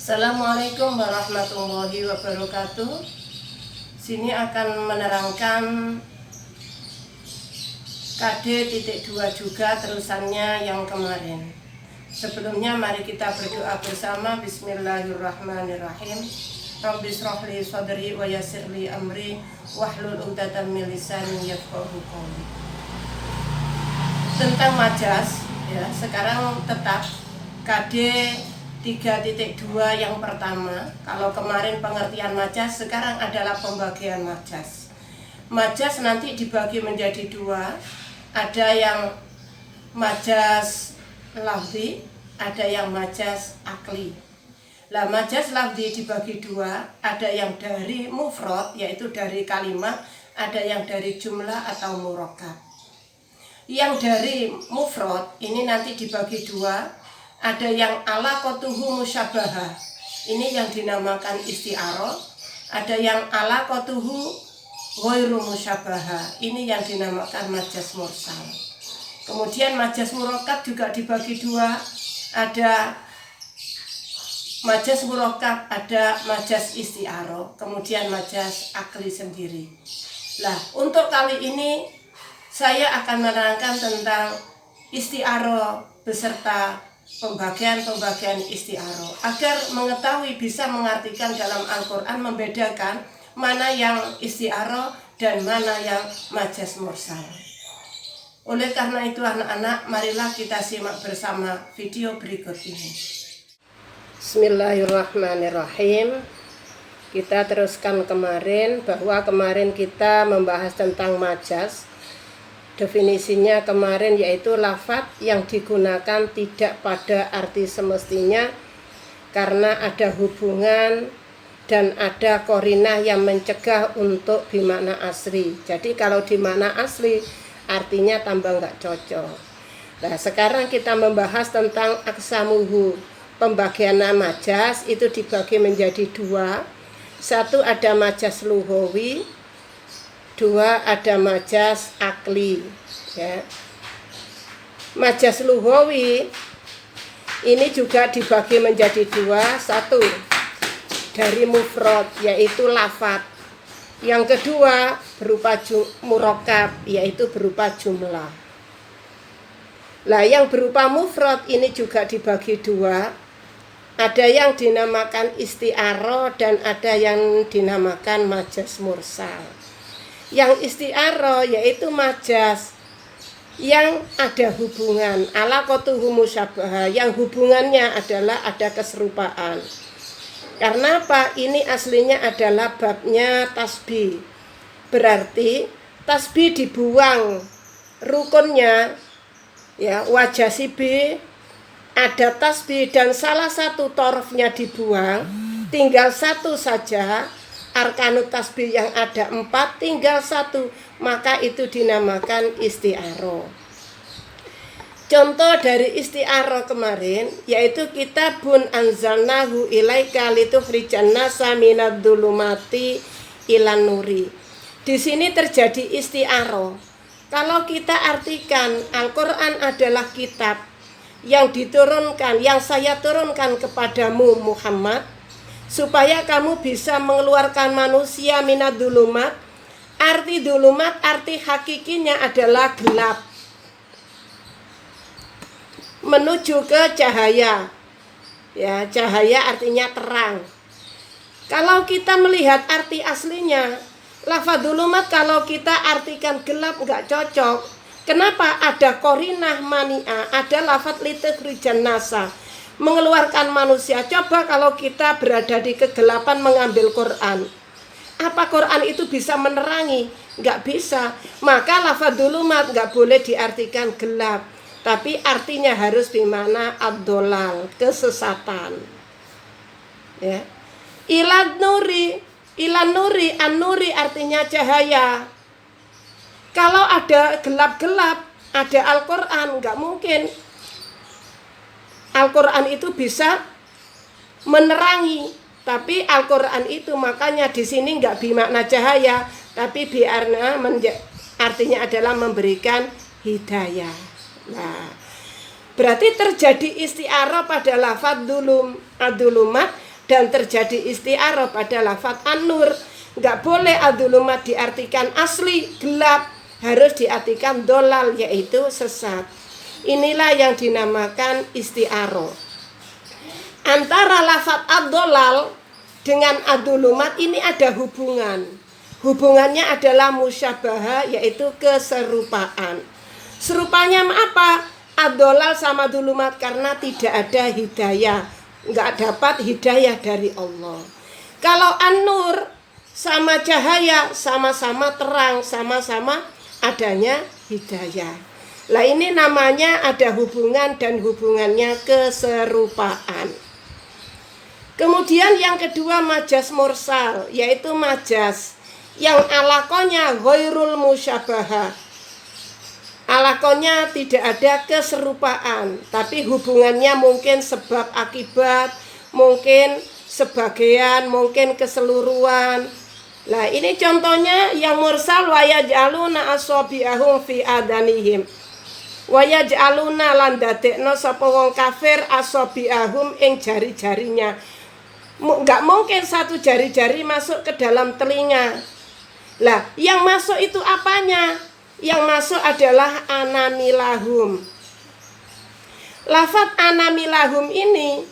Assalamualaikum warahmatullahi wabarakatuh. Sini akan menerangkan KD.2 juga terusannya yang kemarin. Sebelumnya mari kita berdoa bersama. Bismillahirrahmanirrahim. Rabbi shrahli sadri wa yassirli amri wahlul 'uqdatam min lisani yafqahu qawli. Tentang majas ya, sekarang tetap KD 3.2 yang pertama. Kalau kemarin pengertian majas, sekarang adalah pembagian majas. Majas nanti dibagi menjadi dua. Ada yang majas lafzi, ada yang majas akli. Lah majas lafzi dibagi dua, ada yang dari mufrad yaitu dari kalimat, ada yang dari jumlah atau murakkab. Yang dari mufrad ini nanti dibagi dua. Ada yang alaqatuhu musyabahah, ini yang dinamakan isti'arah. Ada yang alaqatuhu ghairu musyabahah, ini yang dinamakan majas mursal. Kemudian majas murakkab juga dibagi dua. Ada majas murakkab, ada majas isti'arah, kemudian majas akli sendiri. Lah, untuk kali ini saya akan menerangkan tentang isti'arah beserta pembagian isti'arah, agar mengetahui bisa mengartikan dalam Al-Quran, membedakan mana yang isti'arah dan mana yang majas mursal. Oleh karena itu anak-anak, marilah kita simak bersama video berikut ini. Bismillahirrahmanirrahim. Kita teruskan kemarin, bahwa kemarin kita membahas tentang majas. Definisinya kemarin yaitu lafadz yang digunakan tidak pada arti semestinya karena ada hubungan dan ada qarinah yang mencegah untuk bimakna asli. Jadi kalau di makna asli artinya tambah nggak cocok. Nah, sekarang kita membahas tentang aqsamuhu. Pembagian majas itu dibagi menjadi dua. Satu ada majas lughawi, dua ada majas akli ya. Majas lughawi ini juga dibagi menjadi dua. Satu dari mufrad yaitu lafadz, yang kedua berupa murakkab yaitu berupa jumlah. Lah yang berupa mufrad ini juga dibagi dua. Ada yang dinamakan isti'arah dan ada yang dinamakan majas mursal. Yang isti'arah yaitu majas yang ada hubungan, alaqatuhu musyabahah, yang hubungannya adalah ada keserupaan. Karena apa? Ini aslinya adalah babnya tasbih. Berarti tasbih dibuang rukunnya ya, wajah si B ada tasbih dan salah satu torofnya dibuang, tinggal satu saja. Arkanut tasbih yang ada 4 tinggal 1, maka itu dinamakan isti'arah. Contoh dari isti'arah kemarin yaitu kitabun anzalnahu ilaika litukhrijan nasa minadh dhulumati ilan nuri. Di sini terjadi isti'arah. Kalau kita artikan Al-Qur'an adalah kitab yang diturunkan, yang saya turunkan kepadamu Muhammad, supaya kamu bisa mengeluarkan manusia minadh dhulumat. Arti dhulumat, arti hakikinya adalah gelap menuju ke cahaya. Ya, cahaya artinya terang. Kalau kita melihat arti aslinya, lafadz dhulumat kalau kita artikan gelap nggak cocok. Kenapa? Ada qarinah mani'ah, ada lafadz litukhrijan nasa, mengeluarkan manusia. Coba kalau kita berada di kegelapan mengambil Quran, apa Quran itu bisa menerangi? Nggak bisa. Maka lafadz dhulumat nggak boleh diartikan gelap, tapi artinya harus bimana ad-dhalal, kesesatan ya. Ilan nuri, an-nuri artinya cahaya. Kalau ada gelap-gelap, ada Al-Quran, nggak mungkin Al-Quran itu bisa menerangi. Tapi Al-Quran itu makanya di sini nggak bimakna cahaya, tapi biarna artinya adalah memberikan hidayah. Nah, berarti terjadi isti'arah pada lafadz dhulumat dan terjadi isti'arah pada lafadz an-nur. Nggak boleh adzulumat diartikan asli gelap, harus diartikan dolal, yaitu sesat. Inilah yang dinamakan isti'arah. Antara lafadz ad-dolal dengan adzulumat ini ada hubungan. Hubungannya adalah musyabahah, yaitu keserupaan. Serupanya apa? Ad-dolal sama dzulumat karena tidak ada hidayah, nggak dapat hidayah dari Allah. Kalau an-nur sama cahaya, sama-sama terang, sama-sama adanya hidayah. Lah ini namanya ada hubungan dan hubungannya keserupaan. Kemudian yang kedua majaz mursal, yaitu majaz yang alakonya ghairul musyabahah. Alakonya tidak ada keserupaan, tapi hubungannya mungkin sebab akibat, mungkin sebagian, mungkin keseluruhan. Nah ini contohnya yang mursal, wa yaj'aluna asabi'ahum fi adanihim. Wa yaj'aluna lan dadekno sapa wong kafir asabi'ahum ing jari-jarinya. Enggak mungkin satu jari-jari masuk ke dalam telinga. Lah yang masuk itu apanya? Yang masuk adalah anamilahum. Lafadz anamilahum ini,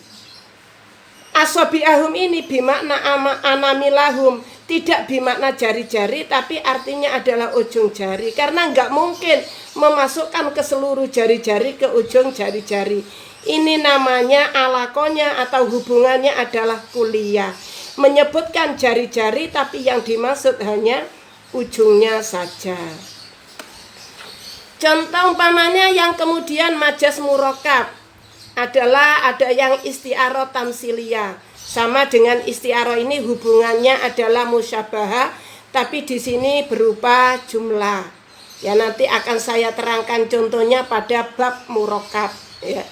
asabi'ahum ini bimakna anamilahum, tidak bimakna jari-jari, tapi artinya adalah ujung jari. Karena nggak mungkin memasukkan ke seluruh jari-jari ke ujung jari-jari. Ini namanya alakonya atau hubungannya adalah kuliah. Menyebutkan jari-jari tapi yang dimaksud hanya ujungnya saja. Contoh umpamanya yang kemudian majaz murakkab adalah ada yang isti'arah tamsiliyah. Sama dengan isti'arah ini hubungannya adalah musyabahah, tapi di sini berupa jumlah. Ya nanti akan saya terangkan contohnya pada bab murakkab. Ya.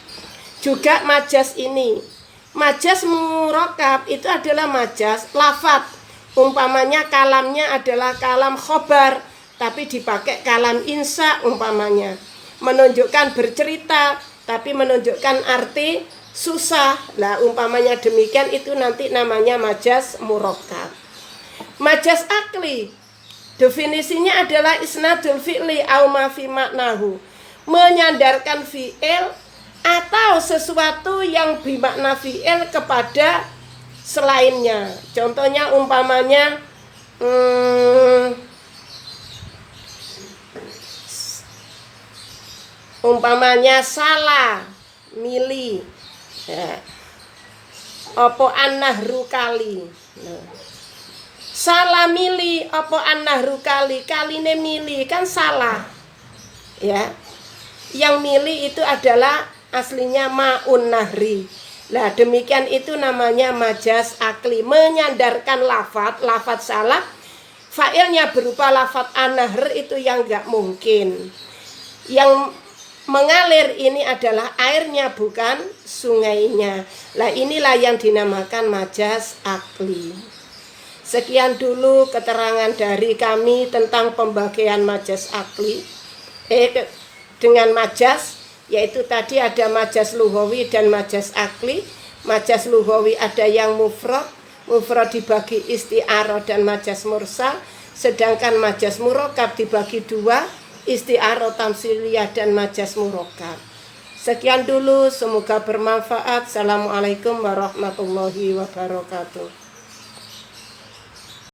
Juga majaz ini, majaz murakkab itu adalah majaz lafadz. Umpamanya kalamnya adalah kalam khobar, tapi dipakai kalam insya umpamanya, menunjukkan bercerita tapi menunjukkan arti susah. Nah umpamanya demikian, itu nanti namanya majaz murakkab. Majaz akli definisinya adalah isnadul fi'li au ma fi maknahu, menyandarkan fi'il atau sesuatu yang bermakna fi'il kepada selainnya. Contohnya umpamanya salah mili, ya. Opo an-nahru kali, nah. Salah mili opo an-nahru kali, kaline mili kan salah, ya. Yang mili itu adalah aslinya ma'un nahri. Nah demikian itu namanya majaz akli, menyandarkan lafadz salah, fa'ilnya berupa lafadz an-nahr, itu yang enggak mungkin. Yang mengalir ini adalah airnya, bukan sungainya. Lah inilah yang dinamakan majaz akli. Sekian dulu keterangan dari kami tentang pembagian majaz akli dengan majaz, yaitu tadi ada majaz lughawi dan majaz akli. Majaz lughawi ada yang mufrad dibagi isti'arah dan majaz mursal, sedangkan majaz murakkab dibagi dua, isti'arah tamsiliyah dan majaz murakkab. Sekian dulu, semoga bermanfaat. Assalamualaikum warahmatullahi wabarakatuh.